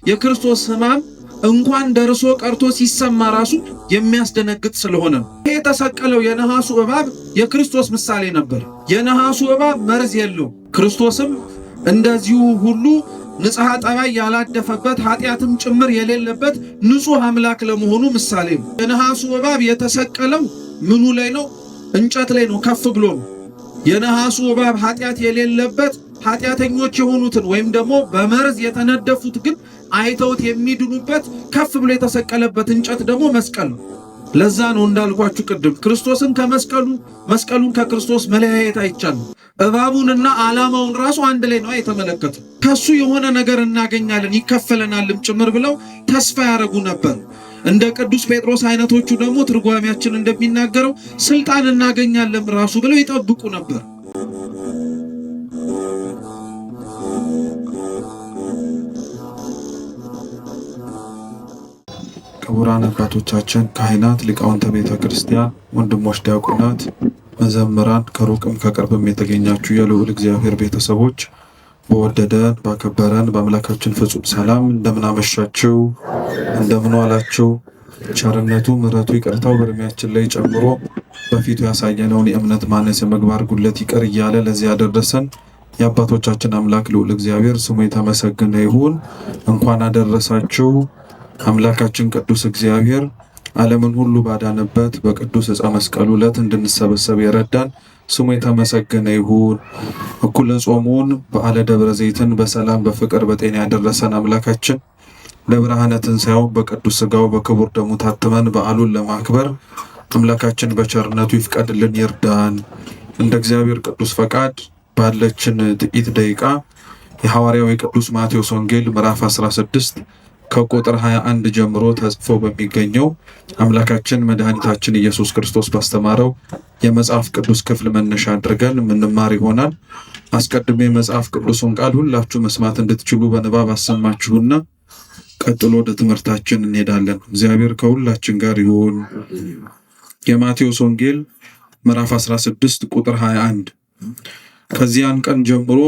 የክርስቶስ ሕማም እንኳን ደርሶ ቀርቶ ሲሰማ ራሱ የሚያስደነግጥ ስለሆነ ይሄ የተሰቀለው የነሐሱ እባብ የክርስቶስ ምሳሌ ነበር። የነሐሱ እባብ መርዝ የለው። ክርስቶስም እንደዚሁ ሁሉ ንጽሐ ጠባይ ያላደፈበት ኃጢአትም ጭምር የሌለበት ንጹሕ አምላክ ለመሆኑ ምሳሌ ነው። የነሐሱ እባብ የተሰቀለው ምኑ ላይ ነው? እንጨት ላይ ነው፣ ከፍ ብሎ ነው። የነሐሱ እባብ ኃጢአት የሌለበት ኃጢአተኞች የሆኑትን ወይም ደግሞ በመርዝ የተነደፉት ግን አይተውት የሚድኑበት ከፍ ብሎ የተሰቀለበት እንጨት ደግሞ መስቀል ነው። ለዛ ነው እንዳልኳችሁ ቅድም ክርስቶስን ከመስቀሉ መስቀሉን ከክርስቶስ መለያየት አይቻልም። እባቡንና ዓላማውን ራሱ አንድ ላይ ነው የተመለከቱ። ከሱ የሆነ ነገር እናገኛለን ይከፈለናልም ጭምር ብለው ተስፋ ያደረጉ ነበር። እንደ ቅዱስ ጴጥሮስ አይነቶቹ ደግሞ ትርጓሜያችን እንደሚናገረው ስልጣን እናገኛለን ራሱ ብለው ይጠብቁ ነበር። ክቡራን አባቶቻችን ካህናት፣ ሊቃውንተ ቤተ ክርስቲያን፣ ወንድሞች ዲያቆናት፣ መዘምራን፣ ከሩቅም ከቅርብም የተገኛችሁ የልዑል እግዚአብሔር ቤተሰቦች በወደደን ባከበረን በአምላካችን ፍጹም ሰላም እንደምን አመሻችሁ፣ እንደምን ዋላችሁ። ቸርነቱ ምሕረቱ ይቅርታው በእድሜያችን ላይ ጨምሮ በፊቱ ያሳየነውን የእምነት ማነስ የመግባር ጉለት ይቅር እያለ ለዚህ ያደረሰን የአባቶቻችን አምላክ ልዑል እግዚአብሔር ስሙ የተመሰገነ ይሁን። እንኳን አደረሳችሁ። አምላካችን ቅዱስ እግዚአብሔር ዓለምን ሁሉ ባዳነበት በቅዱስ ዕፀ መስቀሉ ዕለት እንድንሰበሰብ የረዳን ስሙ የተመሰገነ ይሁን። እኩለ ጾሙን በዓለ ደብረ ዘይትን በሰላም በፍቅር በጤና ያደረሰን አምላካችን ለብርሃነ ትንሣኤው በቅዱስ ሥጋው በክቡር ደሙ ታትመን በዓሉን ለማክበር አምላካችን በቸርነቱ ይፍቀድልን ይርዳን። እንደ እግዚአብሔር ቅዱስ ፈቃድ ባለችን ጥቂት ደቂቃ የሐዋርያው የቅዱስ ማቴዎስ ወንጌል ምዕራፍ 16 ከቁጥር 21 ጀምሮ ተጽፎ በሚገኘው አምላካችን መድኃኒታችን ኢየሱስ ክርስቶስ ባስተማረው የመጽሐፍ ቅዱስ ክፍል መነሻ አድርገን የምንማር ይሆናል። አስቀድሜ የመጽሐፍ ቅዱሱን ቃል ሁላችሁ መስማት እንድትችሉ በንባብ አሰማችሁና ቀጥሎ ወደ ትምህርታችን እንሄዳለን። እግዚአብሔር ከሁላችን ጋር ይሁን። የማቴዎስ ወንጌል ምዕራፍ 16 ቁጥር 21 ከዚያን ቀን ጀምሮ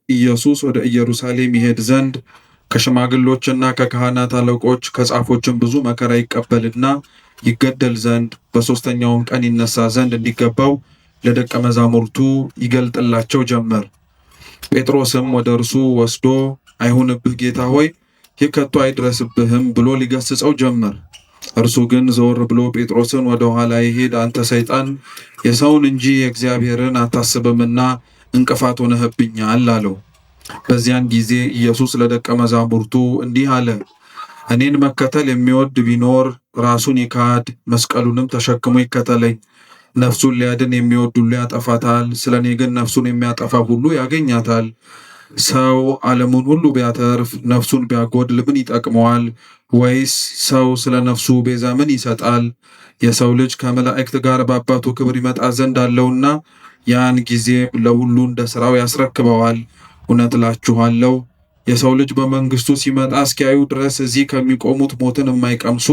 ኢየሱስ ወደ ኢየሩሳሌም ይሄድ ዘንድ ከሽማግሎችና ከካህናት አለቆች ከጻፎችም ብዙ መከራ ይቀበልና ይገደል ዘንድ በሦስተኛውም ቀን ይነሳ ዘንድ እንዲገባው ለደቀ መዛሙርቱ ይገልጥላቸው ጀመር። ጴጥሮስም ወደ እርሱ ወስዶ አይሁንብህ ጌታ ሆይ፣ ይህ ከቶ አይድረስብህም ብሎ ሊገስጸው ጀመር። እርሱ ግን ዘወር ብሎ ጴጥሮስን ወደ ኋላ ይሄድ፣ አንተ ሰይጣን የሰውን እንጂ የእግዚአብሔርን አታስብምና እንቅፋት ሆነህብኛል አለው። በዚያን ጊዜ ኢየሱስ ለደቀ መዛሙርቱ እንዲህ አለ፣ እኔን መከተል የሚወድ ቢኖር ራሱን ይካድ፣ መስቀሉንም ተሸክሞ ይከተለኝ። ነፍሱን ሊያድን የሚወድ ሁሉ ያጠፋታል፣ ስለ እኔ ግን ነፍሱን የሚያጠፋ ሁሉ ያገኛታል። ሰው ዓለሙን ሁሉ ቢያተርፍ ነፍሱን ቢያጎድል ምን ይጠቅመዋል? ወይስ ሰው ስለ ነፍሱ ቤዛ ምን ይሰጣል? የሰው ልጅ ከመላእክት ጋር በአባቱ ክብር ይመጣ ዘንድ አለውና ያን ጊዜም ለሁሉ እንደ ሥራው ያስረክበዋል። እውነት እላችኋለሁ የሰው ልጅ በመንግስቱ ሲመጣ እስኪያዩ ድረስ እዚህ ከሚቆሙት ሞትን የማይቀምሱ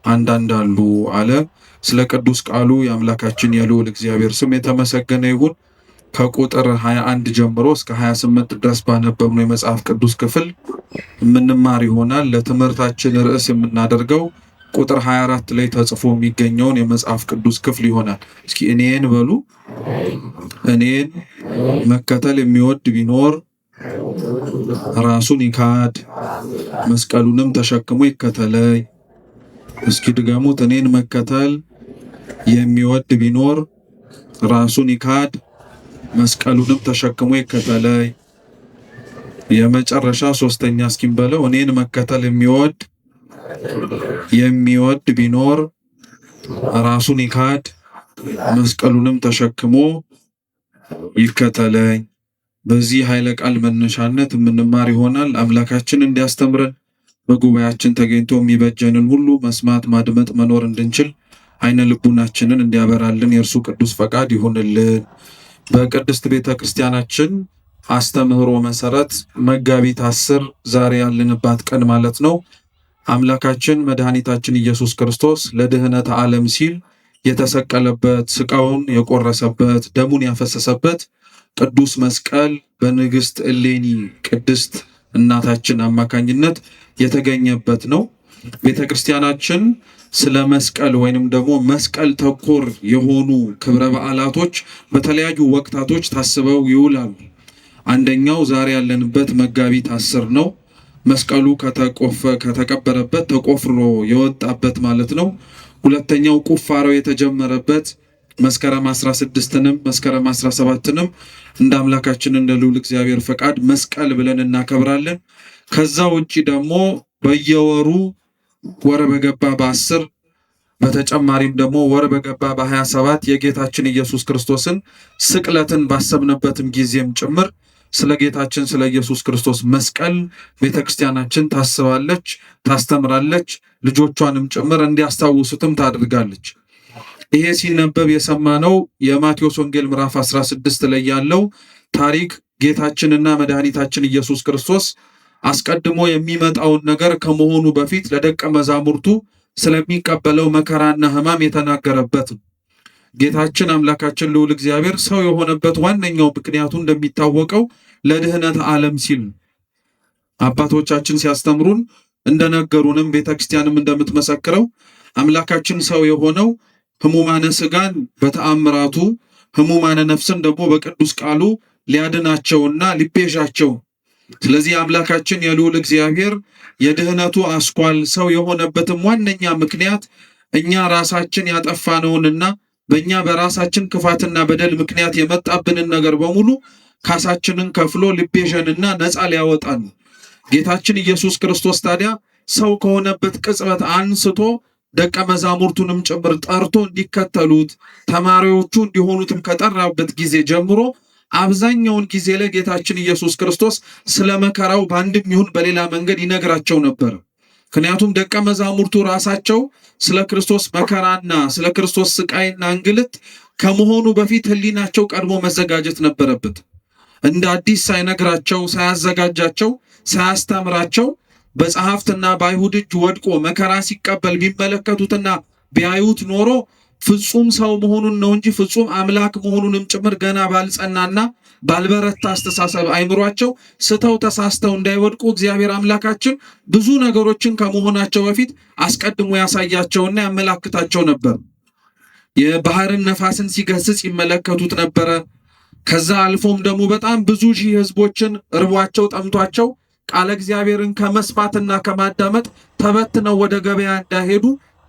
አንዳንድ አሉ አለ። ስለ ቅዱስ ቃሉ የአምላካችን የልዑል እግዚአብሔር ስም የተመሰገነ ይሁን። ከቁጥር 21 ጀምሮ እስከ 28 ድረስ ባነበብነው የመጽሐፍ ቅዱስ ክፍል የምንማር ይሆናል። ለትምህርታችን ርዕስ የምናደርገው ቁጥር 24 ላይ ተጽፎ የሚገኘውን የመጽሐፍ ቅዱስ ክፍል ይሆናል። እስኪ እኔን በሉ። እኔን መከተል የሚወድ ቢኖር ራሱን ይካድ፣ መስቀሉንም ተሸክሞ ይከተለኝ። እስኪ ድገሙት። እኔን መከተል የሚወድ ቢኖር ራሱን ይካድ፣ መስቀሉንም ተሸክሞ ይከተለኝ። የመጨረሻ ሶስተኛ እስኪንበለው እኔን መከተል የሚወድ ቢኖር ራሱን ይካድ፣ መስቀሉንም ተሸክሞ ይከተለኝ። በዚህ ኃይለ ቃል መነሻነት የምንማር ይሆናል። አምላካችን እንዲያስተምረን በጉባኤያችን ተገኝቶ የሚበጀንን ሁሉ መስማት፣ ማድመጥ፣ መኖር እንድንችል አይነ ልቡናችንን እንዲያበራልን የእርሱ ቅዱስ ፈቃድ ይሁንልን። በቅድስት ቤተ ክርስቲያናችን አስተምህሮ መሰረት መጋቢት 10 ዛሬ ያለንባት ቀን ማለት ነው አምላካችን መድኃኒታችን ኢየሱስ ክርስቶስ ለድህነተ ዓለም ሲል የተሰቀለበት፣ ስቃውን የቆረሰበት፣ ደሙን ያፈሰሰበት ቅዱስ መስቀል በንግሥት እሌኒ ቅድስት እናታችን አማካኝነት የተገኘበት ነው። ቤተክርስቲያናችን ስለ መስቀል ወይንም ደግሞ መስቀል ተኮር የሆኑ ክብረ በዓላቶች በተለያዩ ወቅታቶች ታስበው ይውላሉ። አንደኛው ዛሬ ያለንበት መጋቢት 10 ነው። መስቀሉ ከተቀበረበት ተቆፍሮ የወጣበት ማለት ነው። ሁለተኛው ቁፋሮ የተጀመረበት መስከረም 16ንም መስከረም 17ንም እንደ አምላካችን እንደ ልዑል እግዚአብሔር ፈቃድ መስቀል ብለን እናከብራለን። ከዛ ውጪ ደግሞ በየወሩ ወር በገባ በ10 በተጨማሪም ደግሞ ወር በገባ በ27 የጌታችን ኢየሱስ ክርስቶስን ስቅለትን ባሰብነበትም ጊዜም ጭምር ስለ ጌታችን ስለ ኢየሱስ ክርስቶስ መስቀል ቤተክርስቲያናችን ታስባለች፣ ታስተምራለች፣ ልጆቿንም ጭምር እንዲያስታውሱትም ታደርጋለች። ይሄ ሲነበብ የሰማነው የማቴዎስ ወንጌል ምዕራፍ 16 ላይ ያለው ታሪክ ጌታችንና መድኃኒታችን ኢየሱስ ክርስቶስ አስቀድሞ የሚመጣውን ነገር ከመሆኑ በፊት ለደቀ መዛሙርቱ ስለሚቀበለው መከራና ሕማም የተናገረበት ነው። ጌታችን አምላካችን ልዑል እግዚአብሔር ሰው የሆነበት ዋነኛው ምክንያቱ እንደሚታወቀው ለድህነት ዓለም ሲል አባቶቻችን ሲያስተምሩን እንደነገሩንም ቤተክርስቲያንም እንደምትመሰክረው አምላካችን ሰው የሆነው ሕሙማነ ሥጋን በተአምራቱ ሕሙማነ ነፍስን ደግሞ በቅዱስ ቃሉ ሊያድናቸውና ሊቤዣቸው። ስለዚህ አምላካችን የልዑል እግዚአብሔር የድህነቱ አስኳል ሰው የሆነበትም ዋነኛ ምክንያት እኛ ራሳችን ያጠፋነውንና በእኛ በራሳችን ክፋትና በደል ምክንያት የመጣብንን ነገር በሙሉ ካሳችንን ከፍሎ ሊቤዠንና ነፃ ሊያወጣን። ጌታችን ኢየሱስ ክርስቶስ ታዲያ ሰው ከሆነበት ቅጽበት አንስቶ ደቀ መዛሙርቱንም ጭምር ጠርቶ እንዲከተሉት ተማሪዎቹ እንዲሆኑትም ከጠራበት ጊዜ ጀምሮ አብዛኛውን ጊዜ ላይ ጌታችን ኢየሱስ ክርስቶስ ስለ መከራው በአንድም ይሁን በሌላ መንገድ ይነግራቸው ነበር። ምክንያቱም ደቀ መዛሙርቱ ራሳቸው ስለ ክርስቶስ መከራና ስለ ክርስቶስ ስቃይና እንግልት ከመሆኑ በፊት ሕሊናቸው ቀድሞ መዘጋጀት ነበረበት። እንደ አዲስ ሳይነግራቸው፣ ሳያዘጋጃቸው፣ ሳያስተምራቸው በጸሐፍትና በአይሁድ እጅ ወድቆ መከራ ሲቀበል ቢመለከቱትና ቢያዩት ኖሮ ፍጹም ሰው መሆኑን ነው እንጂ ፍጹም አምላክ መሆኑንም ጭምር ገና ባልጸናና ባልበረታ አስተሳሰብ አይምሯቸው ስተው ተሳስተው እንዳይወድቁ እግዚአብሔር አምላካችን ብዙ ነገሮችን ከመሆናቸው በፊት አስቀድሞ ያሳያቸውና ያመላክታቸው ነበር። የባህርን ነፋስን ሲገስጽ ይመለከቱት ነበረ። ከዛ አልፎም ደግሞ በጣም ብዙ ሺህ ሕዝቦችን እርቧቸው ጠምቷቸው ቃለ እግዚአብሔርን ከመስማትና ከማዳመጥ ተበትነው ወደ ገበያ እንዳይሄዱ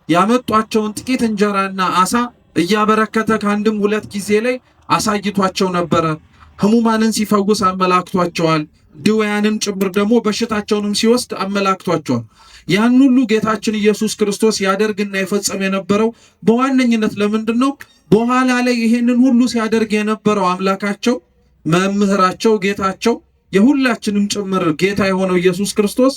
ያመጧቸውን ጥቂት እንጀራና አሳ እያበረከተ ከአንድም ሁለት ጊዜ ላይ አሳይቷቸው ነበረ። ሕሙማንን ሲፈውስ አመላክቷቸዋል። ድውያንን ጭምር ደግሞ በሽታቸውንም ሲወስድ አመላክቷቸዋል። ያን ሁሉ ጌታችን ኢየሱስ ክርስቶስ ያደርግና ይፈጸም የነበረው በዋነኝነት ለምንድን ነው? በኋላ ላይ ይሄንን ሁሉ ሲያደርግ የነበረው አምላካቸው፣ መምህራቸው፣ ጌታቸው የሁላችንም ጭምር ጌታ የሆነው ኢየሱስ ክርስቶስ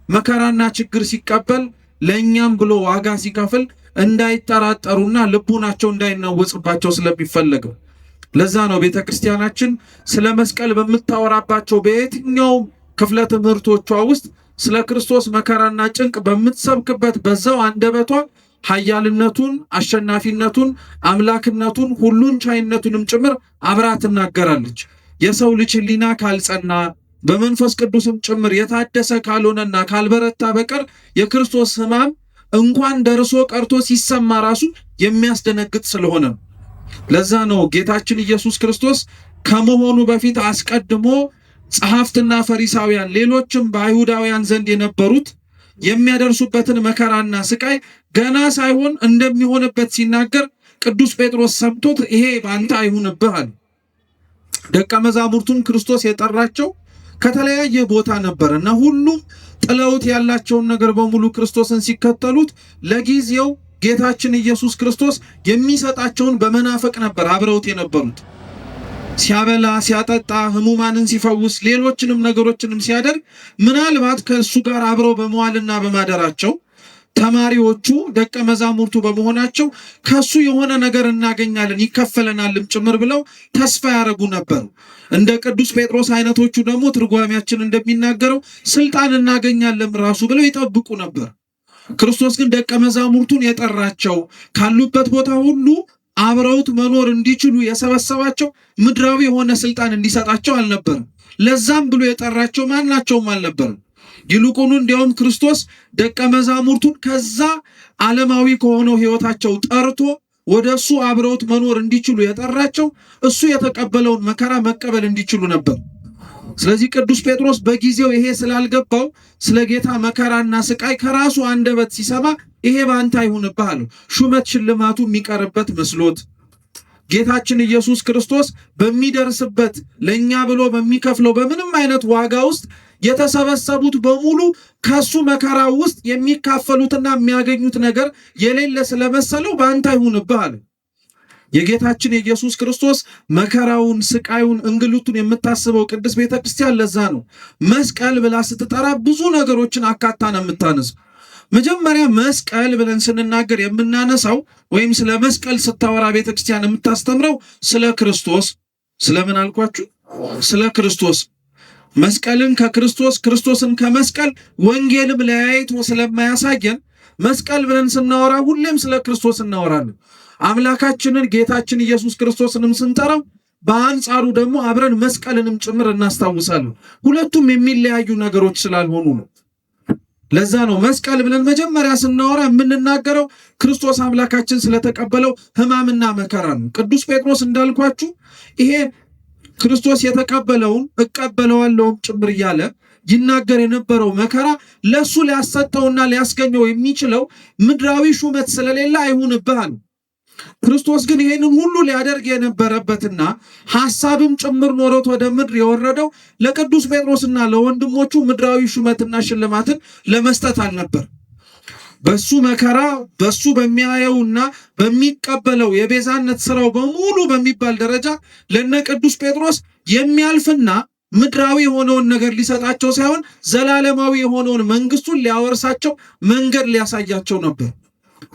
መከራና ችግር ሲቀበል ለእኛም ብሎ ዋጋ ሲከፍል እንዳይጠራጠሩና ልቡናቸው እንዳይናወጽባቸው ስለሚፈለገው ለዛ ነው ቤተ ክርስቲያናችን ስለ መስቀል በምታወራባቸው በየትኛውም ክፍለ ትምህርቶቿ ውስጥ ስለ ክርስቶስ መከራና ጭንቅ በምትሰብክበት በዛው አንደበቷ ኃያልነቱን፣ አሸናፊነቱን፣ አምላክነቱን፣ ሁሉን ቻይነቱንም ጭምር አብራ ትናገራለች። የሰው ልጅ ሕሊና ካልጸና በመንፈስ ቅዱስም ጭምር የታደሰ ካልሆነና ካልበረታ በቀር የክርስቶስ ሕማም እንኳን ደርሶ ቀርቶ ሲሰማ ራሱ የሚያስደነግጥ ስለሆነ ነው። ለዛ ነው ጌታችን ኢየሱስ ክርስቶስ ከመሆኑ በፊት አስቀድሞ ጸሐፍትና ፈሪሳውያን ሌሎችም በአይሁዳውያን ዘንድ የነበሩት የሚያደርሱበትን መከራና ስቃይ ገና ሳይሆን እንደሚሆንበት ሲናገር ቅዱስ ጴጥሮስ ሰምቶት ይሄ በአንተ አይሁንብህ አለ። ደቀ መዛሙርቱን ክርስቶስ የጠራቸው ከተለያየ ቦታ ነበር እና ሁሉም ጥለውት ያላቸውን ነገር በሙሉ ክርስቶስን ሲከተሉት ለጊዜው ጌታችን ኢየሱስ ክርስቶስ የሚሰጣቸውን በመናፈቅ ነበር አብረውት የነበሩት። ሲያበላ ሲያጠጣ፣ ሕሙማንን ሲፈውስ፣ ሌሎችንም ነገሮችንም ሲያደርግ ምናልባት ከእሱ ጋር አብረው በመዋልና በማደራቸው ተማሪዎቹ ደቀ መዛሙርቱ በመሆናቸው ከሱ የሆነ ነገር እናገኛለን ይከፈለናልም ጭምር ብለው ተስፋ ያደረጉ ነበር። እንደ ቅዱስ ጴጥሮስ አይነቶቹ ደግሞ ትርጓሜያችን እንደሚናገረው ስልጣን እናገኛለን ራሱ ብለው ይጠብቁ ነበር። ክርስቶስ ግን ደቀ መዛሙርቱን የጠራቸው ካሉበት ቦታ ሁሉ አብረውት መኖር እንዲችሉ የሰበሰባቸው ምድራዊ የሆነ ስልጣን እንዲሰጣቸው አልነበረም። ለዛም ብሎ የጠራቸው ማናቸውም አልነበረም። ይልቁኑ እንዲያውም ክርስቶስ ደቀ መዛሙርቱን ከዛ ዓለማዊ ከሆነው ሕይወታቸው ጠርቶ ወደሱ አብረውት መኖር እንዲችሉ የጠራቸው እሱ የተቀበለውን መከራ መቀበል እንዲችሉ ነበር። ስለዚህ ቅዱስ ጴጥሮስ በጊዜው ይሄ ስላልገባው ስለ ጌታ መከራና ስቃይ ከራሱ አንደበት ሲሰማ ይሄ ባንተ አይሁንብህ አለው። ሹመት ሽልማቱ የሚቀርበት መስሎት ጌታችን ኢየሱስ ክርስቶስ በሚደርስበት ለኛ ብሎ በሚከፍለው በምንም አይነት ዋጋ ውስጥ የተሰበሰቡት በሙሉ ከሱ መከራ ውስጥ የሚካፈሉትና የሚያገኙት ነገር የሌለ ስለመሰለው ባንተ አይሁንብህ አለ። የጌታችን የኢየሱስ ክርስቶስ መከራውን፣ ስቃዩን፣ እንግልቱን የምታስበው ቅድስት ቤተክርስቲያን ለዛ ነው መስቀል ብላ ስትጠራ ብዙ ነገሮችን አካታ ነው የምታነሳው። መጀመሪያ መስቀል ብለን ስንናገር የምናነሳው ወይም ስለ መስቀል ስታወራ ቤተክርስቲያን የምታስተምረው ስለ ክርስቶስ፣ ስለምን አልኳችሁ? ስለ ክርስቶስ። መስቀልን ከክርስቶስ ክርስቶስን ከመስቀል ወንጌልም ለያይቶ ስለማያሳየን መስቀል ብለን ስናወራ ሁሌም ስለ ክርስቶስ እናወራለን። አምላካችንን ጌታችን ኢየሱስ ክርስቶስንም ስንጠራው በአንጻሩ ደግሞ አብረን መስቀልንም ጭምር እናስታውሳለን። ሁለቱም የሚለያዩ ነገሮች ስላልሆኑ ነው። ለዛ ነው መስቀል ብለን መጀመሪያ ስናወራ የምንናገረው ክርስቶስ አምላካችን ስለተቀበለው ሕማምና መከራ ነው። ቅዱስ ጴጥሮስ እንዳልኳችሁ ይሄ ክርስቶስ የተቀበለውን እቀበለዋለሁም ጭምር እያለ ይናገር የነበረው መከራ ለሱ ሊያሰጠውና ሊያስገኘው የሚችለው ምድራዊ ሹመት ስለሌለ አይሁንብህ ነው። ክርስቶስ ግን ይሄንን ሁሉ ሊያደርግ የነበረበትና ሐሳብም ጭምር ኖሮት ወደ ምድር የወረደው ለቅዱስ ጴጥሮስና ለወንድሞቹ ምድራዊ ሹመትና ሽልማትን ለመስጠት አልነበር። በሱ መከራ በሱ በሚያየውና በሚቀበለው የቤዛነት ስራው በሙሉ በሚባል ደረጃ ለነ ቅዱስ ጴጥሮስ የሚያልፍና ምድራዊ የሆነውን ነገር ሊሰጣቸው ሳይሆን ዘላለማዊ የሆነውን መንግስቱን ሊያወርሳቸው መንገድ ሊያሳያቸው ነበር።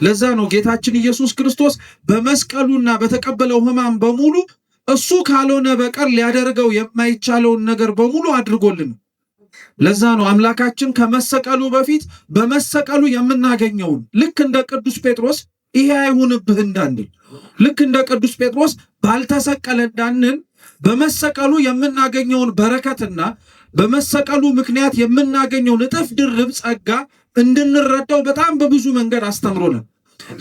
ለዛ ነው ጌታችን ኢየሱስ ክርስቶስ በመስቀሉና በተቀበለው ሕማም በሙሉ እሱ ካልሆነ በቀር ሊያደርገው የማይቻለውን ነገር በሙሉ አድርጎልን። ለዛ ነው አምላካችን ከመሰቀሉ በፊት በመሰቀሉ የምናገኘውን ልክ እንደ ቅዱስ ጴጥሮስ ይሄ አይሁንብህ እንዳንል፣ ልክ እንደ ቅዱስ ጴጥሮስ ባልተሰቀለ እንዳንል በመሰቀሉ የምናገኘውን በረከትና በመሰቀሉ ምክንያት የምናገኘውን እጥፍ ድርብ ጸጋ እንድንረዳው በጣም በብዙ መንገድ አስተምሮናል።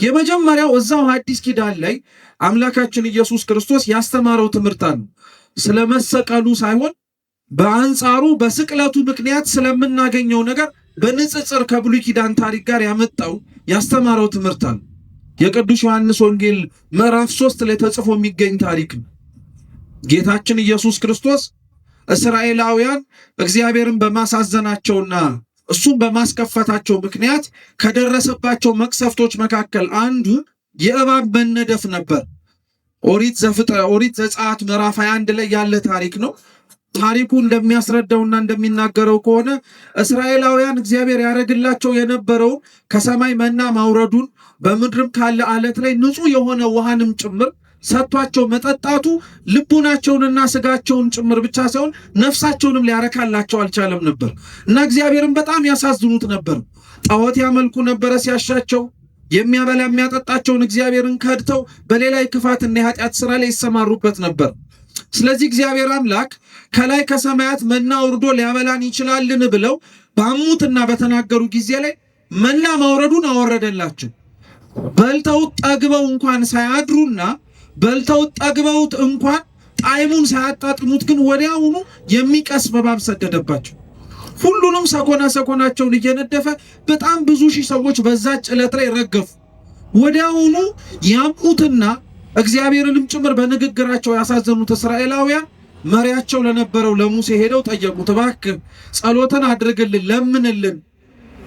የመጀመሪያው እዛው አዲስ ኪዳን ላይ አምላካችን ኢየሱስ ክርስቶስ ያስተማረው ትምህርት አለ። ስለ መሰቀሉ ሳይሆን በአንጻሩ በስቅለቱ ምክንያት ስለምናገኘው ነገር በንጽጽር ከብሉይ ኪዳን ታሪክ ጋር ያመጣው ያስተማረው ትምህርት አለ። የቅዱስ ዮሐንስ ወንጌል ምዕራፍ 3 ላይ ተጽፎ የሚገኝ ታሪክ ነው። ጌታችን ኢየሱስ ክርስቶስ እስራኤላውያን እግዚአብሔርን በማሳዘናቸውና እሱን በማስከፈታቸው ምክንያት ከደረሰባቸው መቅሰፍቶች መካከል አንዱ የእባብ መነደፍ ነበር። ኦሪት ዘጸአት ምዕራፍ 21 ላይ ያለ ታሪክ ነው። ታሪኩ እንደሚያስረዳውና እንደሚናገረው ከሆነ እስራኤላውያን እግዚአብሔር ያደርግላቸው የነበረውን ከሰማይ መና ማውረዱን በምድርም ካለ አለት ላይ ንጹሕ የሆነ ውሃንም ጭምር ሰጥቷቸው መጠጣቱ ልቡናቸውንና ስጋቸውን ጭምር ብቻ ሳይሆን ነፍሳቸውንም ሊያረካላቸው አልቻለም ነበር እና እግዚአብሔርን በጣም ያሳዝኑት ነበር። ጣዖት ያመልኩ ነበረ ሲያሻቸው። የሚያበላ የሚያጠጣቸውን እግዚአብሔርን ከድተው በሌላ ክፋትና የኃጢአት ስራ ላይ ይሰማሩበት ነበር። ስለዚህ እግዚአብሔር አምላክ ከላይ ከሰማያት መና ወርዶ ሊያበላን ይችላልን ብለው ባሙትና በተናገሩ ጊዜ ላይ መና ማውረዱን አወረደላቸው። በልተው ጠግበው እንኳን ሳያድሩና በልተው ጠግበውት እንኳን ጣዕሙን ሳያጣጥሙት ግን ወዲያውኑ የሚቀስም እባብ ሰደደባቸው። ሁሉንም ሰኮናቸውን እየነደፈ በጣም ብዙ ሺህ ሰዎች በዛች ዕለት ላይ ረገፉ። ወዲያውኑ ያሙትና እግዚአብሔርንም ጭምር በንግግራቸው ያሳዘኑት እስራኤላውያን መሪያቸው ለነበረው ለሙሴ ሄደው ጠየቁት፣ እባክህ ጸሎትን አድርግልን፣ ለምንልን፣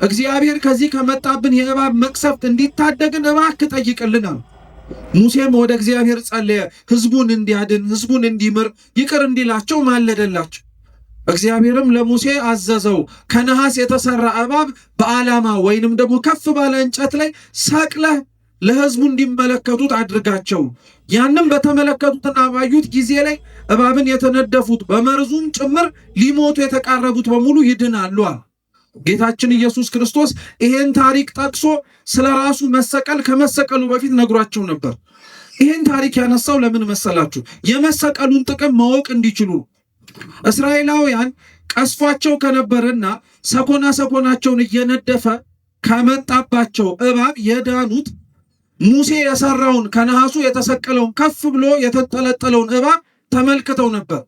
እግዚአብሔር ከዚህ ከመጣብን የእባብ መቅሰፍት እንዲታደግን እባክህ ጠይቅልን አሉ። ሙሴም ወደ እግዚአብሔር ጸለየ፣ ህዝቡን እንዲያድን፣ ህዝቡን እንዲምር፣ ይቅር እንዲላቸው ማለደላቸው። እግዚአብሔርም ለሙሴ አዘዘው፣ ከነሐስ የተሰራ እባብ በዓላማ ወይንም ደግሞ ከፍ ባለ እንጨት ላይ ሰቅለህ ለህዝቡ እንዲመለከቱት አድርጋቸው። ያንም በተመለከቱትና ባዩት ጊዜ ላይ እባብን የተነደፉት በመርዙም ጭምር ሊሞቱ የተቃረቡት በሙሉ ይድናሉ አለ። ጌታችን ኢየሱስ ክርስቶስ ይሄን ታሪክ ጠቅሶ ስለ ራሱ መሰቀል ከመሰቀሉ በፊት ነግሯቸው ነበር። ይሄን ታሪክ ያነሳው ለምን መሰላችሁ? የመሰቀሉን ጥቅም ማወቅ እንዲችሉ። እስራኤላውያን ቀስፏቸው ከነበረና ሰኮናቸውን እየነደፈ ከመጣባቸው እባብ የዳኑት ሙሴ የሰራውን ከነሐሱ የተሰቀለውን ከፍ ብሎ የተንጠለጠለውን እባብ ተመልክተው ነበር።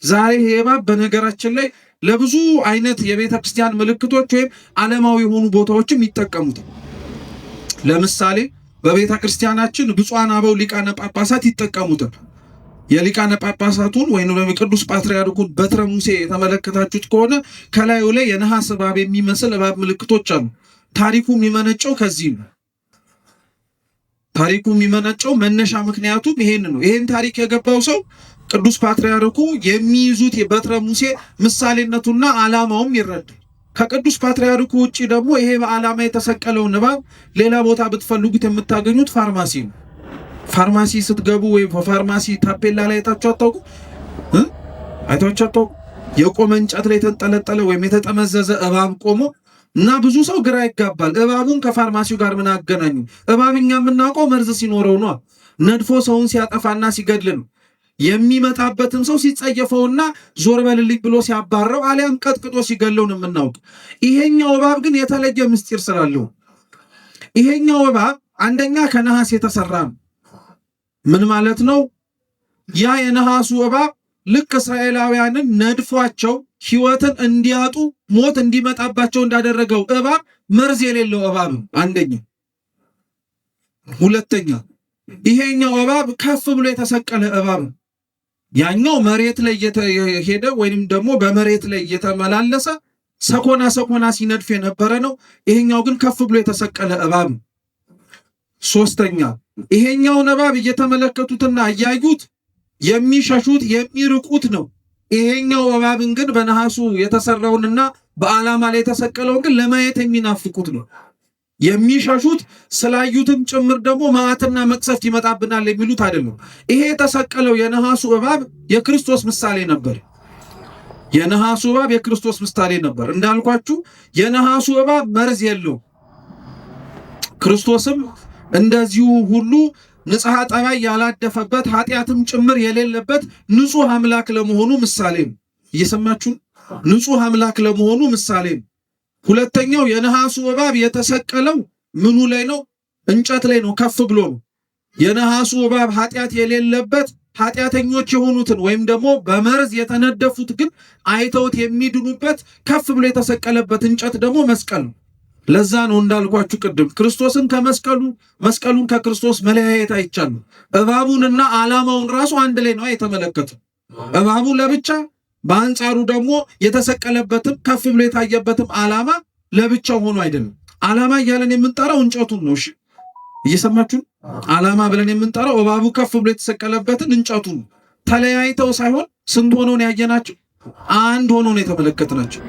ዛሬ ይሄ እባብ በነገራችን ላይ ለብዙ አይነት የቤተ ክርስቲያን ምልክቶች ወይም ዓለማዊ የሆኑ ቦታዎችም ይጠቀሙት። ለምሳሌ በቤተ ክርስቲያናችን ብፁዓን አበው ሊቃነ ጳጳሳት ይጠቀሙታል። የሊቃነ ጳጳሳቱን ወይም ቅዱስ ፓትርያርኩን በትረ ሙሴ የተመለከታችሁት ከሆነ ከላዩ ላይ የነሐስ እባብ የሚመስል እባብ ምልክቶች አሉ። ታሪኩ የሚመነጨው ከዚህ ነው። ታሪኩ የሚመነጨው መነሻ ምክንያቱም ይሄን ነው። ይሄን ታሪክ የገባው ሰው ቅዱስ ፓትርያርኩ የሚይዙት የበትረ ሙሴ ምሳሌነቱና ዓላማውም ይረዳል። ከቅዱስ ፓትርያርኩ ውጪ ደግሞ ይሄ በዓላማ የተሰቀለውን እባብ ሌላ ቦታ ብትፈልጉት የምታገኙት ፋርማሲ ነው። ፋርማሲ ስትገቡ ወይ በፋርማሲ ታፔላ ላይ አይታችሁ አታውቁ? የቆመ እንጨት ላይ የተንጠለጠለ ወይም የተጠመዘዘ እባብ ቆሞ እና ብዙ ሰው ግራ ይጋባል። እባቡን ከፋርማሲው ጋር ምን አገናኙ? እባብኛ የምናውቀው መርዝ ሲኖረው ነው። ነድፎ ሰውን ሲያጠፋና ሲገድል ነው። የሚመጣበትም ሰው ሲጸየፈውና ዞር በልልኝ ብሎ ሲያባረው አሊያም ቀጥቅጦ ሲገለው ነው የምናውቅ። ይሄኛው እባብ ግን የተለየ ምስጢር ስላለው ይሄኛው እባብ አንደኛ ከነሐስ የተሰራ ነው። ምን ማለት ነው? ያ የነሐሱ እባብ ልክ እስራኤላውያንን ነድፏቸው ሕይወትን እንዲያጡ ሞት እንዲመጣባቸው እንዳደረገው እባብ መርዝ የሌለው እባብ ነው። አንደኛ። ሁለተኛ ይሄኛው እባብ ከፍ ብሎ የተሰቀለ እባብ ነው። ያኛው መሬት ላይ እየሄደ ወይንም ደግሞ በመሬት ላይ እየተመላለሰ ሰኮና ሲነድፍ የነበረ ነው። ይሄኛው ግን ከፍ ብሎ የተሰቀለ እባብ ነው። ሶስተኛ ይሄኛውን እባብ እየተመለከቱትና እያዩት የሚሸሹት የሚርቁት ነው። ይሄኛው እባብን ግን በነሐሱ የተሰራውንና በዓላማ ላይ የተሰቀለውን ግን ለማየት የሚናፍቁት ነው። የሚሸሹት ስላዩትም ጭምር ደግሞ መዓትና መቅሰፍት ይመጣብናል የሚሉት አይደለም። ይሄ የተሰቀለው የነሐሱ እባብ የክርስቶስ ምሳሌ ነበር። የነሐሱ እባብ የክርስቶስ ምሳሌ ነበር። እንዳልኳችሁ የነሐሱ እባብ መርዝ የለው። ክርስቶስም እንደዚሁ ሁሉ ንጽሐ ጠባይ ያላደፈበት ኃጢአትም ጭምር የሌለበት ንጹሕ አምላክ ለመሆኑ ምሳሌ ነው። እየሰማችሁ? ንጹሕ አምላክ ለመሆኑ ምሳሌ ነው። ሁለተኛው የነሐሱ እባብ የተሰቀለው ምኑ ላይ ነው? እንጨት ላይ ነው፣ ከፍ ብሎ ነው። የነሐሱ እባብ ኃጢአት የሌለበት ኃጢአተኞች የሆኑትን ወይም ደግሞ በመርዝ የተነደፉት ግን አይተውት የሚድኑበት ከፍ ብሎ የተሰቀለበት እንጨት ደግሞ መስቀል ነው። ለዛ ነው እንዳልኳችሁ ቅድም ክርስቶስን መስቀሉን ከክርስቶስ መለያየት አይቻልም። እባቡንና ዓላማውን ራሱ አንድ ላይ ነው የተመለከተው። እባቡ ለብቻ፣ በአንጻሩ ደግሞ የተሰቀለበትም ከፍ ብሎ የታየበትም ዓላማ ለብቻው ሆኖ አይደለም። ዓላማ እያለን የምንጠራው እንጨቱን ነው። እሺ እየሰማችሁ? ዓላማ ብለን የምንጠራው እባቡ ከፍ ብሎ የተሰቀለበትን እንጨቱን ተለያይተው ሳይሆን ስንት ሆነው ነው ያየናቸው? አንድ ሆነው ነው የተመለከትናቸው።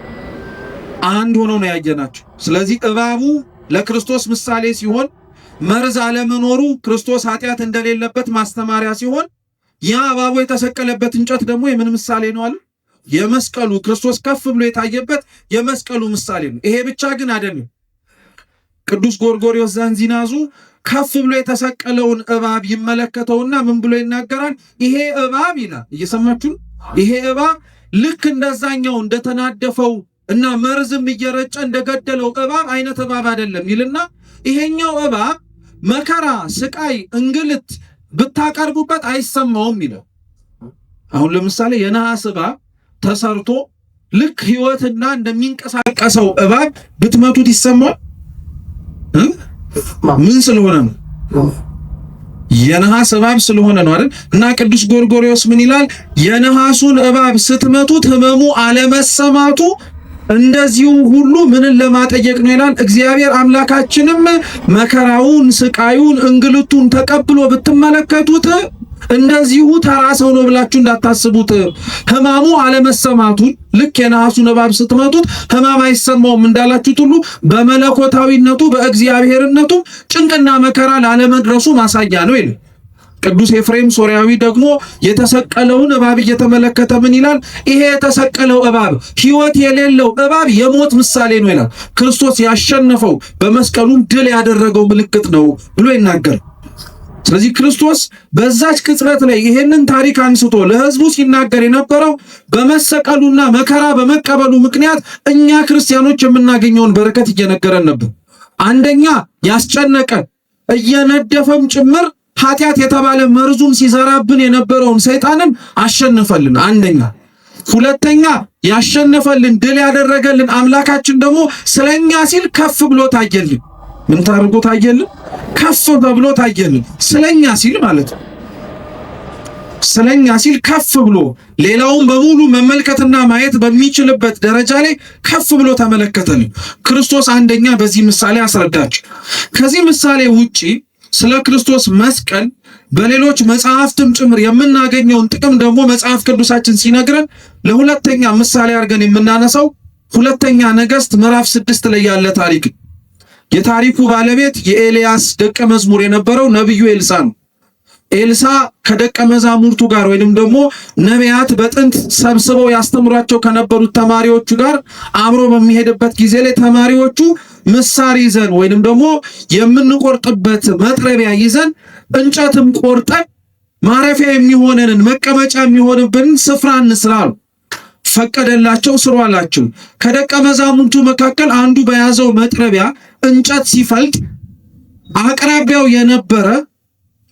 አንድ ሆነው ነው ያየናቸው። ስለዚህ እባቡ ለክርስቶስ ምሳሌ ሲሆን መርዝ አለመኖሩ ክርስቶስ ኃጢአት እንደሌለበት ማስተማሪያ ሲሆን ያ እባቡ የተሰቀለበት እንጨት ደግሞ የምን ምሳሌ ነው አለ? የመስቀሉ ክርስቶስ ከፍ ብሎ የታየበት የመስቀሉ ምሳሌ ነው። ይሄ ብቻ ግን አይደለም። ቅዱስ ጎርጎርዮስ ዘንዚናዙ ከፍ ብሎ የተሰቀለውን እባብ ይመለከተውና ምን ብሎ ይናገራል? ይሄ እባብ ይላል። እየሰማችሁ? ይሄ እባብ ልክ እንደዛኛው እንደተናደፈው እና መርዝም እየረጨ እንደገደለው እባብ አይነት እባብ አይደለም ይልና ይሄኛው እባብ መከራ፣ ስቃይ፣ እንግልት ብታቀርቡበት አይሰማውም ይላል። አሁን ለምሳሌ የነሐስ እባብ ተሰርቶ ልክ ሕይወትና እንደሚንቀሳቀሰው እባብ ብትመቱት ይሰማል? ምን ስለሆነ ነው? የነሐስ እባብ ስለሆነ ነው አይደል? እና ቅዱስ ጎርጎርዮስ ምን ይላል? የነሐሱን እባብ ስትመቱት ህመሙ አለመሰማቱ እንደዚሁ ሁሉ ምንን ለማጠየቅ ነው ይላል። እግዚአብሔር አምላካችንም መከራውን፣ ስቃዩን፣ እንግልቱን ተቀብሎ ብትመለከቱት እንደዚሁ ተራ ሰው ነው ብላችሁ እንዳታስቡት። ህማሙ አለመሰማቱን ልክ የነሐሱን እባብ ስትመቱት ህማም አይሰማውም እንዳላችሁት ሁሉ በመለኮታዊነቱ በእግዚአብሔርነቱ ጭንቅና መከራ ላለመድረሱ ማሳያ ነው ይላል። ቅዱስ ኤፍሬም ሶርያዊ ደግሞ የተሰቀለውን እባብ እየተመለከተ ምን ይላል? ይሄ የተሰቀለው እባብ ሕይወት የሌለው እባብ የሞት ምሳሌ ነው ይላል። ክርስቶስ ያሸነፈው በመስቀሉም ድል ያደረገው ምልክት ነው ብሎ ይናገራል። ስለዚህ ክርስቶስ በዛች ቅጽበት ላይ ይሄንን ታሪክ አንስቶ ለሕዝቡ ሲናገር የነበረው በመሰቀሉና መከራ በመቀበሉ ምክንያት እኛ ክርስቲያኖች የምናገኘውን በረከት እየነገረን ነበር። አንደኛ ያስጨነቀ እየነደፈም ጭምር ኃጢአት የተባለ መርዙም ሲዘራብን የነበረውን ሰይጣንን አሸነፈልን። አንደኛ። ሁለተኛ ያሸነፈልን ድል ያደረገልን አምላካችን ደግሞ ስለኛ ሲል ከፍ ብሎ ታየልን። ምን ታርጎ ታየልን? ከፍ ብሎ ታየልን። ስለኛ ሲል ማለት ነው። ስለኛ ሲል ከፍ ብሎ ሌላውን በሙሉ መመልከትና ማየት በሚችልበት ደረጃ ላይ ከፍ ብሎ ተመለከተልን ክርስቶስ። አንደኛ በዚህ ምሳሌ አስረዳችሁ። ከዚህ ምሳሌ ውጪ ስለ ክርስቶስ መስቀል በሌሎች መጽሐፍትም ጭምር የምናገኘውን ጥቅም ደግሞ መጽሐፍ ቅዱሳችን ሲነግረን ለሁለተኛ ምሳሌ አድርገን የምናነሳው ሁለተኛ ነገሥት ምዕራፍ 6 ላይ ያለ ታሪክ። የታሪኩ ባለቤት የኤልያስ ደቀ መዝሙር የነበረው ነብዩ ኤልሳ ነው። ኤልሳ ከደቀ መዛሙርቱ ጋር ወይንም ደግሞ ነቢያት በጥንት ሰብስበው ያስተምሯቸው ከነበሩት ተማሪዎቹ ጋር አብሮ በሚሄድበት ጊዜ ላይ ተማሪዎቹ ምሳር ይዘን ወይንም ደግሞ የምንቆርጥበት መጥረቢያ ይዘን እንጨትም ቆርጠን ማረፊያ የሚሆነንን መቀመጫ የሚሆንብንን ስፍራ እንስራ አሉ። ፈቀደላቸው፣ ስሩ አላቸው። ከደቀ መዛሙርቱ መካከል አንዱ በያዘው መጥረቢያ እንጨት ሲፈልጥ አቅራቢያው የነበረ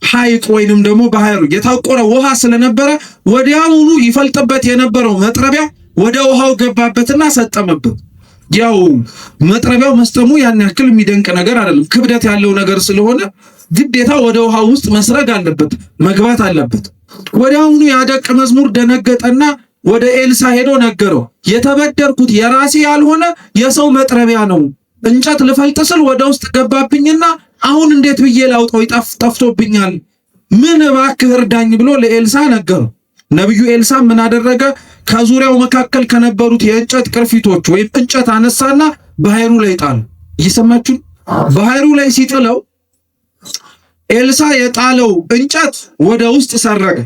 ሐይቅ ወይንም ደግሞ ባህሩ የታቆረ ውሃ ስለነበረ ወዲያውኑ ይፈልጥበት የነበረው መጥረቢያ ወደ ውሃው ገባበትና ሰጠመበት። ያው መጥረቢያው መስጠሙ ያን ያክል የሚደንቅ ነገር አይደለም። ክብደት ያለው ነገር ስለሆነ ግዴታ ወደ ውሃው ውስጥ መስረግ አለበት፣ መግባት አለበት። ወዲያውኑ ያ ደቀ መዝሙር ደነገጠና ወደ ኤልሳ ሄዶ ነገረው። የተበደርኩት የራሴ ያልሆነ የሰው መጥረቢያ ነው። እንጨት ልፈልጥ ስል ወደ ውስጥ ገባብኝና አሁን እንዴት ብዬ ላውጣው? ጠፍቶብኛል። ምን እባክህ እርዳኝ ብሎ ለኤልሳ ነገረው። ነብዩ ኤልሳ ምን አደረገ? ከዙሪያው መካከል ከነበሩት የእንጨት ቅርፊቶች ወይም እንጨት አነሳና ባህሩ ላይ ጣለ። እየሰማችሁ? ባህሩ ላይ ሲጥለው ኤልሳ የጣለው እንጨት ወደ ውስጥ ሰረገ።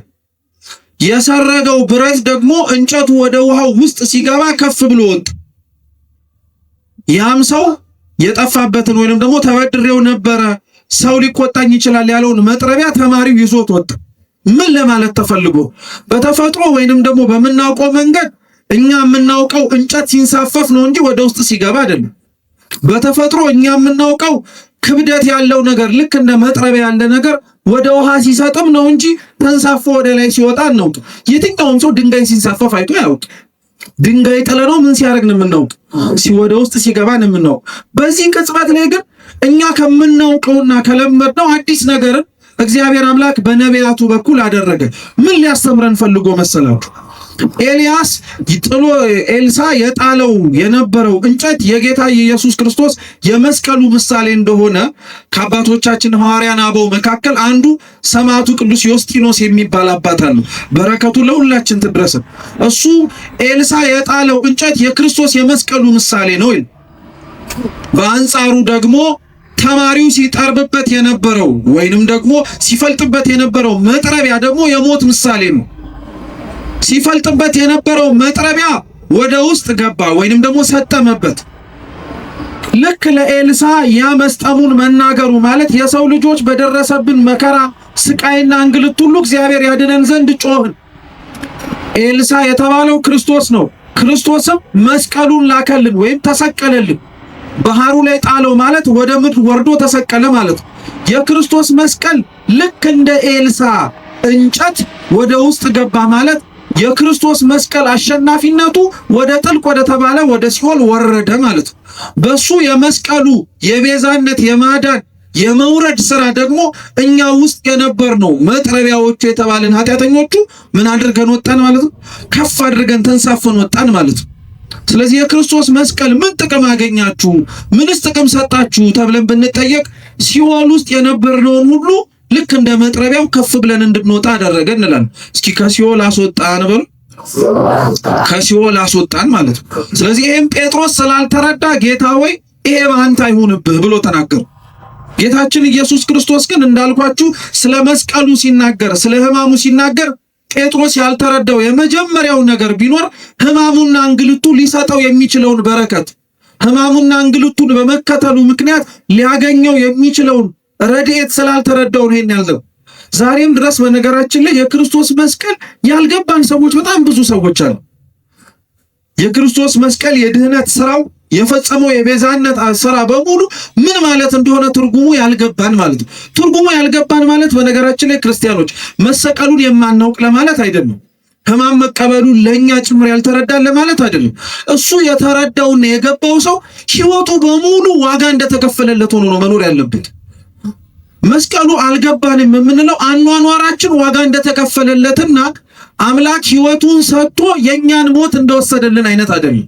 የሰረገው ብረት ደግሞ እንጨቱ ወደ ውሃው ውስጥ ሲገባ ከፍ ብሎ ወጣ። ያም ሰው የጠፋበትን ወይንም ደግሞ ተበድሬው ነበረ ሰው ሊቆጣኝ ይችላል ያለውን መጥረቢያ ተማሪው ይዞት ወጣ። ምን ለማለት ተፈልጎ? በተፈጥሮ ወይንም ደግሞ በምናውቀው መንገድ እኛ የምናውቀው እንጨት ሲንሳፈፍ ነው እንጂ ወደ ውስጥ ሲገባ አይደለም። በተፈጥሮ እኛ የምናውቀው ክብደት ያለው ነገር ልክ እንደ መጥረቢያ ያለ ነገር ወደ ውሃ ሲሰጥም ነው እንጂ ተንሳፎ ወደ ላይ ሲወጣ ነው። የትኛውም ሰው ድንጋይ ሲንሳፈፍ አይቶ ያውቅ። ድንጋይ ጥለነው ምን ሲያደርግ ነው የምናውቅ? ወደ ውስጥ ሲገባ ነው የምናውቅ። በዚህ ቅጽበት ላይ ግን እኛ ከምናውቀውና ከለመድነው አዲስ ነገርን እግዚአብሔር አምላክ በነቢያቱ በኩል አደረገ። ምን ሊያስተምረን ፈልጎ መሰላችሁ? ኤልያስ ጥሎ ኤልሳ የጣለው የነበረው እንጨት የጌታ የኢየሱስ ክርስቶስ የመስቀሉ ምሳሌ እንደሆነ ከአባቶቻችን ሐዋርያን አበው መካከል አንዱ ሰማዕቱ ቅዱስ ዮስጢኖስ የሚባል አባት አለ። በረከቱ ለሁላችን ትድረስ። እሱ ኤልሳ የጣለው እንጨት የክርስቶስ የመስቀሉ ምሳሌ ነው ይል። በአንጻሩ ደግሞ ተማሪው ሲጠርብበት የነበረው ወይንም ደግሞ ሲፈልጥበት የነበረው መጥረቢያ ደግሞ የሞት ምሳሌ ነው። ሲፈልጥበት የነበረው መጥረቢያ ወደ ውስጥ ገባ ወይንም ደግሞ ሰጠመበት። ልክ ለኤልሳ ያ መስጠሙን መናገሩ ማለት የሰው ልጆች በደረሰብን መከራ፣ ስቃይና እንግልት ሁሉ እግዚአብሔር ያድነን ዘንድ ጮህን። ኤልሳ የተባለው ክርስቶስ ነው። ክርስቶስም መስቀሉን ላከልን ወይም ተሰቀለልን። ባህሩ ላይ ጣለው ማለት ወደ ምድር ወርዶ ተሰቀለ ማለት ነው። የክርስቶስ መስቀል ልክ እንደ ኤልሳ እንጨት ወደ ውስጥ ገባ ማለት የክርስቶስ መስቀል አሸናፊነቱ ወደ ጥልቅ ወደ ተባለ ወደ ሲኦል ወረደ ማለት ነው። በሱ የመስቀሉ የቤዛነት የማዳን የመውረድ ስራ ደግሞ እኛ ውስጥ የነበርነው መጥረቢያዎቹ የተባለን ኃጢአተኞቹ ምን አድርገን ወጣን ማለት ነው? ከፍ አድርገን ተንሳፈን ወጣን ማለት ነው። ስለዚህ የክርስቶስ መስቀል ምን ጥቅም አገኛችሁ? ምንስ ጥቅም ሰጣችሁ ተብለን ብንጠየቅ ሲኦል ውስጥ የነበርነውን ሁሉ ልክ እንደ መጥረቢያው ከፍ ብለን እንድንወጣ አደረገ እንላለን። እስኪ ከሲኦል አስወጣን በሉ። ከሲኦል አስወጣን ማለት ነው። ስለዚህ ይሄን ጴጥሮስ ስላልተረዳ ጌታ ሆይ ይሄ በአንተ አይሁንብህ ብሎ ተናገረ። ጌታችን ኢየሱስ ክርስቶስ ግን እንዳልኳችሁ ስለ መስቀሉ ሲናገር፣ ስለ ሕማሙ ሲናገር ጴጥሮስ ያልተረዳው የመጀመሪያው ነገር ቢኖር ሕማሙና እንግልቱ ሊሰጠው የሚችለውን በረከት፣ ሕማሙና እንግልቱን በመከተሉ ምክንያት ሊያገኘው የሚችለውን ረድኤት ስላልተረዳው ነው ይሄን ያለው። ዛሬም ድረስ በነገራችን ላይ የክርስቶስ መስቀል ያልገባን ሰዎች በጣም ብዙ ሰዎች አሉ። የክርስቶስ መስቀል የድህነት ስራው የፈጸመው የቤዛነት ስራ በሙሉ ምን ማለት እንደሆነ ትርጉሙ ያልገባን ማለት ነው። ትርጉሙ ያልገባን ማለት በነገራችን ላይ ክርስቲያኖች መሰቀሉን የማናውቅ ለማለት አይደለም። ሕማም መቀበሉን ለኛ ጭምር ያልተረዳን ለማለት አይደለም። እሱ የተረዳውና የገባው ሰው ሕይወቱ በሙሉ ዋጋ እንደተከፈለለት ሆኖ ነው መኖር ያለበት። መስቀሉ አልገባንም የምንለው አኗኗራችን ዋጋ እንደተከፈለለትና አምላክ ሕይወቱን ሰጥቶ የኛን ሞት እንደወሰደልን አይነት አይደለም።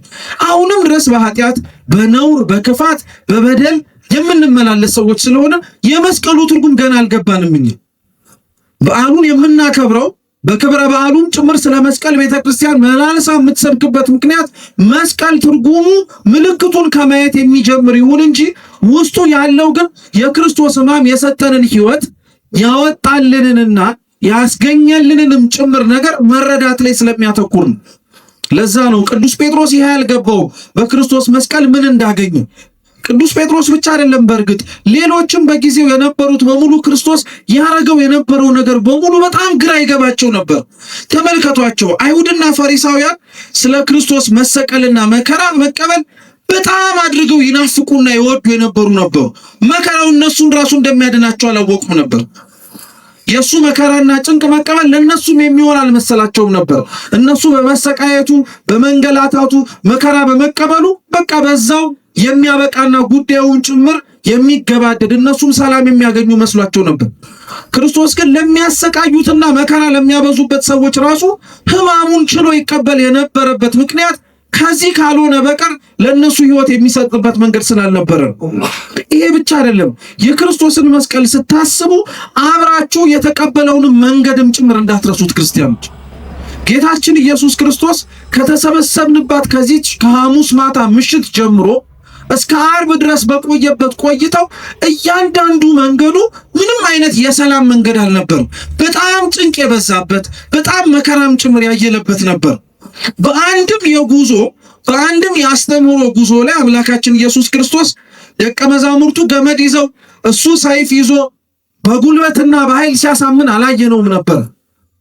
አሁንም ድረስ በኃጢአት በነውር በክፋት በበደል የምንመላለስ ሰዎች ስለሆነ የመስቀሉ ትርጉም ገና አልገባንም። በዓሉን የምናከብረው በክብረ በዓሉም ጭምር ስለ መስቀል ቤተክርስቲያን መላልሳ የምትሰብክበት ምክንያት መስቀል ትርጉሙ ምልክቱን ከማየት የሚጀምር ይሁን እንጂ ውስጡ ያለው ግን የክርስቶስ ሕማም የሰጠንን ሕይወት ያወጣልንንና ያስገኘልንንም ጭምር ነገር መረዳት ላይ ስለሚያተኩር ነው። ለዛ ነው ቅዱስ ጴጥሮስ ይሄ ያልገባው በክርስቶስ መስቀል ምን እንዳገኘ። ቅዱስ ጴጥሮስ ብቻ አይደለም፣ በእርግጥ ሌሎችም በጊዜው የነበሩት በሙሉ ክርስቶስ ያረገው የነበረው ነገር በሙሉ በጣም ግራ ይገባቸው ነበር። ተመልከቷቸው፣ አይሁድና ፈሪሳውያን ስለ ክርስቶስ መሰቀልና መከራ መቀበል በጣም አድርገው ይናፍቁና ይወዱ የነበሩ ነበሩ። መከራው እነሱን ራሱ እንደሚያድናቸው አላወቁም ነበር። የሱ መከራና ጭንቅ መቀበል ለነሱም የሚሆን አልመሰላቸውም ነበር። እነሱ በመሰቃየቱ በመንገላታቱ መከራ በመቀበሉ በቃ በዛው የሚያበቃና ጉዳዩን ጭምር የሚገባደድ እነሱም ሰላም የሚያገኙ መስሏቸው ነበር። ክርስቶስ ግን ለሚያሰቃዩትና መከራ ለሚያበዙበት ሰዎች ራሱ ሕማሙን ችሎ ይቀበል የነበረበት ምክንያት ከዚህ ካልሆነ በቀር ለነሱ ሕይወት የሚሰጥበት መንገድ ስላልነበረ። ይሄ ብቻ አይደለም፣ የክርስቶስን መስቀል ስታስቡ አብራችሁ የተቀበለውን መንገድም ጭምር እንዳትረሱት ክርስቲያኖች። ጌታችን ኢየሱስ ክርስቶስ ከተሰበሰብንባት ከዚች ከሐሙስ ማታ ምሽት ጀምሮ እስከ ዓርብ ድረስ በቆየበት ቆይታው እያንዳንዱ መንገዱ ምንም አይነት የሰላም መንገድ አልነበረም። በጣም ጭንቅ የበዛበት በጣም መከራም ጭምር ያየለበት ነበር። በአንድም የአስተምህሮ ጉዞ ላይ አምላካችን ኢየሱስ ክርስቶስ ደቀ መዛሙርቱ ገመድ ይዘው እሱ ሰይፍ ይዞ በጉልበትና በኃይል ሲያሳምን አላየነውም ነበር።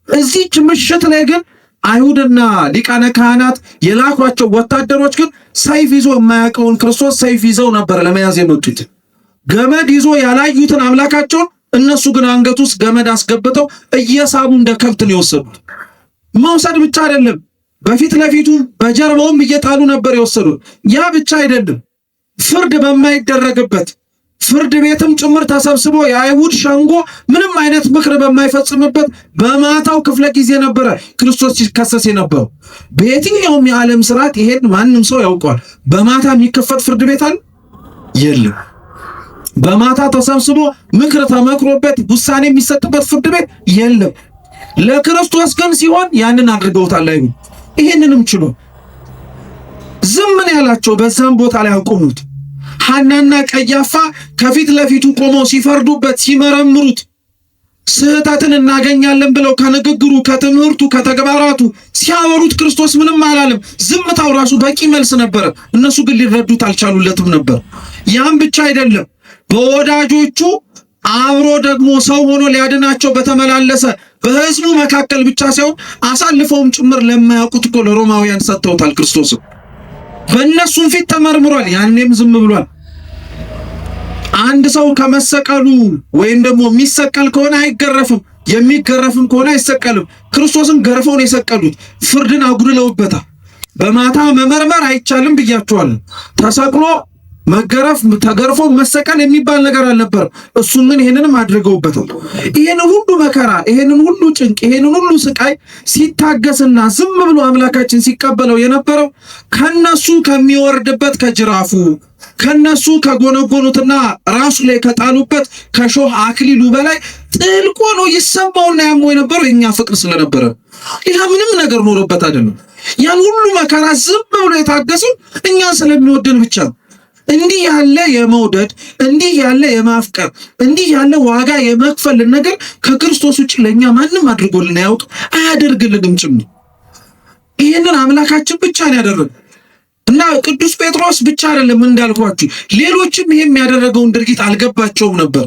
እዚች ምሽት ላይ ግን አይሁድና ሊቃነ ካህናት የላኳቸው ወታደሮች ግን ሰይፍ ይዞ የማያውቀውን ክርስቶስ ሰይፍ ይዘው ነበር ለመያዝ የመጡት። ገመድ ይዞ ያላዩትን አምላካቸውን እነሱ ግን አንገት ውስጥ ገመድ አስገብተው እየሳቡ እንደ ከብት ነው የወሰዱት። መውሰድ ብቻ አይደለም፣ በፊት ለፊቱ በጀርባውም እየጣሉ ነበር የወሰዱት። ያ ብቻ አይደለም፣ ፍርድ በማይደረግበት ፍርድ ቤትም ጭምር ተሰብስቦ የአይሁድ ሸንጎ ምንም አይነት ምክር በማይፈጽምበት በማታው ክፍለ ጊዜ ነበረ ክርስቶስ ሲከሰስ የነበረው። በየትኛውም የዓለም ስርዓት ይሄን ማንም ሰው ያውቀዋል። በማታ የሚከፈት ፍርድ ቤት አለ? የለም። በማታ ተሰብስቦ ምክር ተመክሮበት ውሳኔ የሚሰጥበት ፍርድ ቤት የለም። ለክርስቶስ ግን ሲሆን ያንን አድርገውታል። አይሁድ ይሄንንም ችሎ ዝም ያላቸው በዛም ቦታ ላይ አቆሙት። ሐናና ቀያፋ ከፊት ለፊቱ ቆመው ሲፈርዱበት ሲመረምሩት ስህተትን እናገኛለን ብለው ከንግግሩ ከትምህርቱ ከተግባራቱ ሲያወሩት ክርስቶስ ምንም አላለም። ዝምታው ራሱ በቂ መልስ ነበረ። እነሱ ግን ሊረዱት አልቻሉለትም ነበር። ያም ብቻ አይደለም፣ በወዳጆቹ አብሮ ደግሞ ሰው ሆኖ ሊያድናቸው በተመላለሰ በሕዝቡ መካከል ብቻ ሳይሆን አሳልፈውም ጭምር ለማያውቁት እኮ ለሮማውያን ሰጥተውታል። ክርስቶስ በእነሱም ፊት ተመርምሯል። ያኔም ዝም ብሏል። አንድ ሰው ከመሰቀሉ ወይም ደግሞ የሚሰቀል ከሆነ አይገረፍም፣ የሚገረፍም ከሆነ አይሰቀልም። ክርስቶስን ገርፈው ነው የሰቀሉት። ፍርድን አጉድለውበታል። በማታ መመርመር አይቻልም ብያቸዋለሁ። ተሰቅሎ መገረፍ ተገርፎ መሰቀል የሚባል ነገር አልነበረም። እሱን ግን ይሄንንም አድርገውበታል። ይሄንን ሁሉ መከራ፣ ይሄንን ሁሉ ጭንቅ፣ ይሄንን ሁሉ ስቃይ ሲታገስና ዝም ብሎ አምላካችን ሲቀበለው የነበረው ከነሱ ከሚወርድበት ከጅራፉ ከነሱ ከጎነጎኑትና ራሱ ላይ ከጣሉበት ከሾህ አክሊሉ በላይ ጥልቆ ነው ይሰማውና ያመው የነበረው የኛ ፍቅር ስለነበረ ሌላ ምንም ነገር ኖሮበት አይደለም። ያን ሁሉ መከራ ዝም ብሎ የታገሰው እኛ ስለሚወደን ብቻ ነው። እንዲህ ያለ የመውደድ እንዲህ ያለ የማፍቀር እንዲህ ያለ ዋጋ የመክፈል ነገር ከክርስቶስ ውጭ ለኛ ማንም አድርጎልን ያውቅ አያደርግልንም ጭምር። ይሄንን አምላካችን ብቻ ነው ያደረገው እና ቅዱስ ጴጥሮስ ብቻ አይደለም እንዳልኳችሁ፣ ሌሎችም ይሄም ያደረገውን ድርጊት አልገባቸውም ነበር።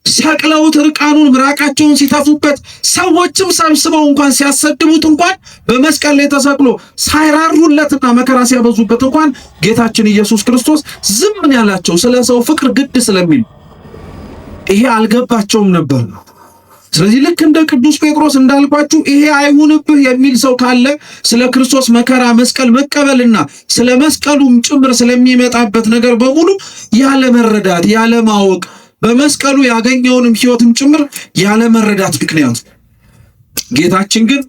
ሰቅለውት ርቃኑን ምራቃቸውን ሲተፉበት ሰዎችም ሰብስበው እንኳን ሲያሰድቡት እንኳን በመስቀል ላይ ተሰቅሎ ሳይራሩለትና መከራ ሲያበዙበት እንኳን ጌታችን ኢየሱስ ክርስቶስ ዝም ያላቸው ስለ ሰው ፍቅር ግድ ስለሚል ይሄ አልገባቸውም ነበር። ስለዚህ ልክ እንደ ቅዱስ ጴጥሮስ እንዳልኳችሁ ይሄ አይሁንብህ የሚል ሰው ካለ ስለ ክርስቶስ መከራ መስቀል መቀበልና ስለ መስቀሉም ጭምር ስለሚመጣበት ነገር በሙሉ ያለ መረዳት ያለ ማወቅ በመስቀሉ ያገኘውንም ሕይወትም ጭምር ያለ መረዳት ምክንያት ጌታችን ግን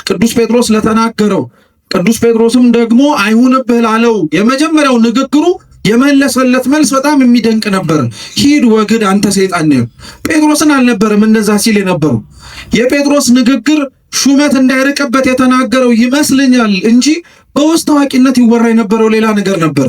ቅዱስ ጴጥሮስ ለተናገረው ቅዱስ ጴጥሮስም ደግሞ አይሁንብህ ላለው የመጀመሪያው ንግግሩ የመለሰለት መልስ በጣም የሚደንቅ ነበር። ሂድ ወግድ አንተ ሰይጣን ነህ። ጴጥሮስን አልነበረም እንደዛ ሲል የነበረው። የጴጥሮስ ንግግር ሹመት እንዳይርቅበት የተናገረው ይመስልኛል እንጂ በውስጥ ታዋቂነት ይወራ የነበረው ሌላ ነገር ነበር።